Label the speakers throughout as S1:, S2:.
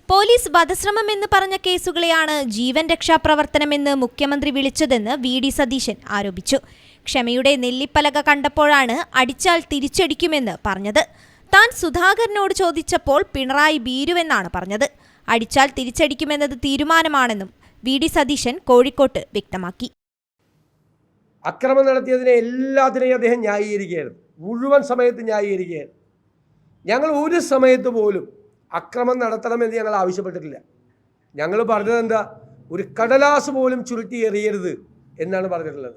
S1: Police വധശ്രമമെന്ന് പറഞ്ഞ കേസുകളെയാണ് ജീവൻ രക്ഷാപ്രവർത്തനമെന്ന് മുഖ്യമന്ത്രി വിളിച്ചതെന്ന് VD. Satheesan ആരോപിച്ചു. ക്ഷമയുടെ നെല്ലിപ്പലക കണ്ടപ്പോഴാണ് അടിച്ചാൽ തിരിച്ചടിക്കുമെന്ന് പറഞ്ഞത്. താൻ സുധാകരനോട് ചോദിച്ചപ്പോൾ പിണറായി ഭീരുവെന്നാണ് പറഞ്ഞത്. അടിച്ചാൽ തിരിച്ചടിക്കുമെന്നത് തീരുമാനമാണെന്നും വി.ഡി. സതീശൻ കോഴിക്കോട്ട് വ്യക്തമാക്കി.
S2: അക്രമം നടത്തിയതിനെ എല്ലാത്തിനെയും അദ്ദേഹം ന്യായീകരിക്കുകയായിരുന്നു. മുഴുവൻ സമയത്ത് ന്യായീകരിക്കുകയായിരുന്നു. ഞങ്ങൾ ഒരു സമയത്ത് പോലും അക്രമം നടത്തണമെന്ന് ഞങ്ങൾ ആവശ്യപ്പെട്ടിട്ടില്ല. ഞങ്ങൾ പറഞ്ഞത് എന്താ, ഒരു കടലാസ് പോലും ചുരുട്ടി എറിയരുത് എന്നാണ് പറഞ്ഞിട്ടുള്ളത്.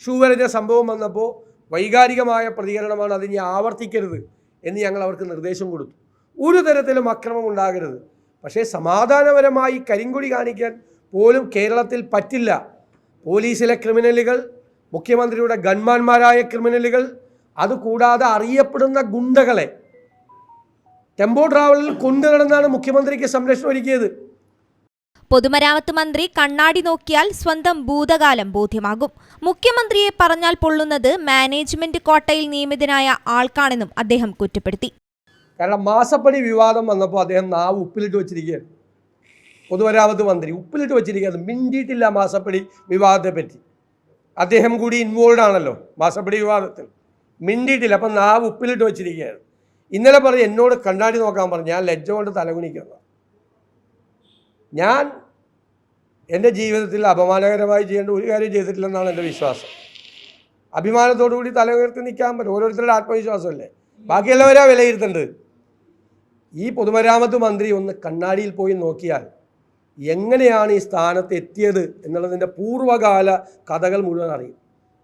S2: ഷൂവരഞ്ഞ സംഭവം വന്നപ്പോൾ വൈകാരികമായ പ്രതികരണമാണ്, അതിനെ ആവർത്തിക്കരുത് എന്ന് ഞങ്ങൾ അവർക്ക് നിർദ്ദേശം കൊടുത്തു. ഒരു തരത്തിലും അക്രമം ഉണ്ടാകരുത്. പക്ഷേ സമാധാനപരമായി കരിങ്കൊടി കാണിക്കാൻ പോലും കേരളത്തിൽ പറ്റില്ല. പോലീസിലെ ക്രിമിനലുകൾ, മുഖ്യമന്ത്രിയുടെ ഗൺമാന്മാരായ ക്രിമിനലുകൾ, അതുകൂടാതെ അറിയപ്പെടുന്ന ഗുണ്ടകളെ ടെമ്പോ ട്രാവലിൽ കൊണ്ടുനടന്നാണ് മുഖ്യമന്ത്രിക്ക് സംരക്ഷണം ഒരുക്കിയത്.
S1: പൊതുമരാമത്ത് മന്ത്രി കണ്ണാടി നോക്കിയാൽ സ്വന്തം ഭൂതകാലം ബോധ്യമാകും. മുഖ്യമന്ത്രിയെ പറഞ്ഞാൽ പൊള്ളുന്നത് മാനേജ്മെന്റ് കോട്ടയിൽ നിയമിതനായ ആൾക്കാണെന്നും അദ്ദേഹം കുറ്റപ്പെടുത്തി.
S2: കാരണം മാസപ്പടി വിവാദം വന്നപ്പോൾ അദ്ദേഹം നാവ് ഉപ്പിലിട്ട് വെച്ചിരിക്കുകയാണ്. പൊതുമരാമത്ത് മന്ത്രി ഉപ്പിലിട്ട് വെച്ചിരിക്കുകയാണ്, മിണ്ടിയിട്ടില്ല മാസപ്പടി വിവാദത്തെ പറ്റി. അദ്ദേഹം കൂടി ഇൻവോൾവ് ആണല്ലോ മാസപ്പടി വിവാദത്തിൽ, മിണ്ടിയിട്ടില്ല. അപ്പം നാവ് ഉപ്പിലിട്ട് വെച്ചിരിക്കുകയാണ്. ഇന്നലെ പറഞ്ഞ് എന്നോട് കണ്ണാടി നോക്കാൻ പറഞ്ഞു. ഞാൻ ലജ്ജ കൊണ്ട് തലകുനിക്കുന്നു. ഞാൻ എൻ്റെ ജീവിതത്തിൽ അപമാനകരമായി ചെയ്യേണ്ട ഒരു കാര്യം ചെയ്തിട്ടില്ലെന്നാണ് എൻ്റെ വിശ്വാസം. അഭിമാനത്തോടു കൂടി തല ഉയർത്തി നിൽക്കാൻ പറ്റും. ഓരോരുത്തരുടെ ആത്മവിശ്വാസമല്ലേ, ബാക്കിയുള്ളവരാ വിലയിരുത്തേണ്ടത്. ഈ പൊതുമരാമത്ത് മന്ത്രി ഒന്ന് കണ്ണാടിയിൽ പോയി നോക്കിയാൽ എങ്ങനെയാണ് ഈ സ്ഥാനത്ത് എത്തിയത് എന്നുള്ളതിൻ്റെ പൂർവ്വകാല കഥകൾ മുഴുവൻ അറിയും.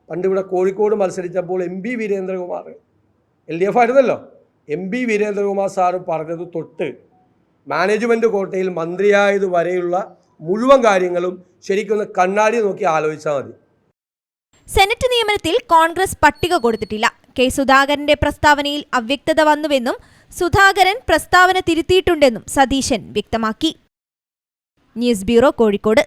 S2: പണ്ടിവിടെ കോഴിക്കോട് മത്സരിച്ചപ്പോൾ MP വീരേന്ദ്രകുമാർ LDF ആയിരുന്നല്ലോ, MP വീരേന്ദ്രകുമാർ സാറ് പറഞ്ഞത് തൊട്ട് മാനേജ്മെൻറ്റ് കോട്ടയിൽ മന്ത്രിയായത് വരെയുള്ള മുഴുവൻ കാര്യങ്ങളും ശരിക്കൊന്ന് കണ്ണാടി നോക്കി ആലോചിച്ചാൽ മതി.
S1: സെനറ്റ് നിയമനത്തിൽ കോൺഗ്രസ് പട്ടിക കൊടുത്തിട്ടില്ല. കെ സുധാകരന്റെ പ്രസ്താവനയിൽ അവ്യക്തത വന്നുവെന്നും സുധാകരൻ പ്രസ്താവന തിരുത്തിയിട്ടുണ്ടെന്നും സതീശൻ വ്യക്തമാക്കി. News bureau, Kozhikode.